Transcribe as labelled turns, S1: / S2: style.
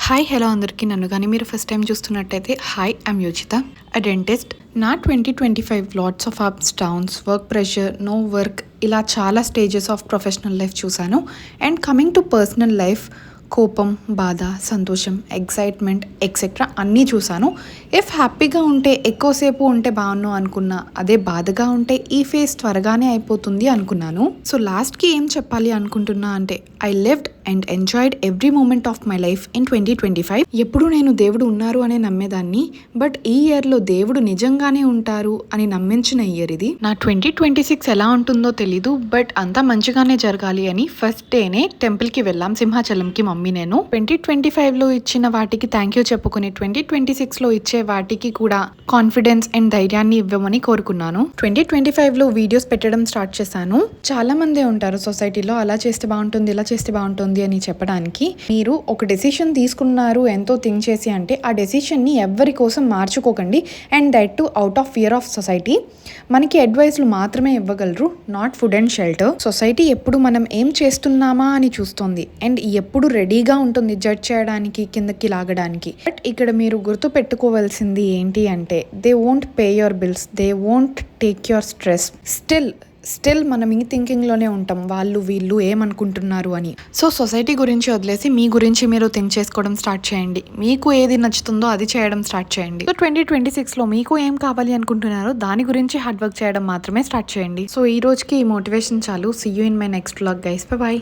S1: Hi hello అందరికీ. నన్ను కానీ మీరు ఫస్ట్ టైం చూస్తున్నట్టయితే hi, I'm Yojitha, a dentist. నా 2025 lots of ups downs, work pressure, no work, ఇలా చాలా స్టేజెస్ ఆఫ్ ప్రొఫెషనల్ లైఫ్ చూశాను. And coming to personal life, కోపం, బాధ, సంతోషం, ఎక్సైట్మెంట్ ఎక్సెట్రా అన్నీ చూశాను. ఇఫ్ హ్యాపీగా ఉంటే ఎక్కువసేపు ఉంటే బాగున్నాను అనుకున్నా, అదే బాధగా ఉంటే ఈ ఫేజ్ త్వరగానే అయిపోతుంది అనుకున్నాను. సో లాస్ట్కి ఏం చెప్పాలి అనుకుంటున్నా అంటే, I lived and enjoyed every moment of my life in 2025. ఎప్పుడు నేను దేవుడు ఉన్నారు అనే నమ్మేదాన్ని, బట్ ఈ ఇయర్లో దేవుడు నిజంగానే ఉంటారు అని నమ్మించిన ఇయర్ ఇది. నా 2026 ఎలా ఉంటుందో తెలీదు, బట్ అంతా మంచిగానే జరగాలి అని ఫస్ట్ డేనే టెంపుల్కి వెళ్ళాం, సింహాచలంకి. మమ్మీ నేను 2025లో ఇచ్చిన వాటికి థ్యాంక్ యూ చెప్పుకుని 2026లో ఇచ్చే వాటికి కూడా కాన్ఫిడెన్స్ అండ్ ధైర్యాన్ని ఇవ్వమని కోరుకున్నాను. 2025లో వీడియోస్ పెట్టడం స్టార్ట్ చేశాను. చాలా మందే ఉంటారు సొసైటీలో, అలా చేస్తే బాగుంటుంది, ఇలా చేస్తే బాగుంటుంది అని చెప్పడానికి. మీరు ఒక డెసిషన్ తీసుకున్నారు ఎంతో థింక్ చేసి అంటే, ఆ డెసిషన్ని ఎవరి కోసం మార్చుకోకండి. And that too out of fear of society. మనకి అడ్వైస్లు మాత్రమే ఇవ్వగలరు, not food and shelter. Society ఎప్పుడు మనం ఏం చేస్తున్నామా అని చూస్తుంది, అండ్ ఎప్పుడు రెడీగా ఉంటుంది జడ్జ్ చేయడానికి, కిందకి లాగడానికి. బట్ ఇక్కడ మీరు గుర్తు పెట్టుకోవాల్సింది ఏంటి అంటే, they won't pay your bills, they won't take your stress. Still మనం ఈ థింకింగ్లోనే ఉంటాం, వాళ్ళు వీళ్ళు ఏమనుకుంటున్నారు అని. సో సొసైటీ గురించి వదిలేసి మీ గురించి మీరు థింక్ చేసుకోవడం స్టార్ట్ చేయండి. మీకు ఏది నచ్చుతుందో అది చేయడం స్టార్ట్ చేయండి. సో 2026లో మీకు ఏం కావాలి అనుకుంటున్నారో దాని గురించి హార్డ్ వర్క్ చేయడం మాత్రమే స్టార్ట్ చేయండి. సో ఈ రోజుకి ఈ మోటివేషన్ చాలు. See you in my next vlog guys. By.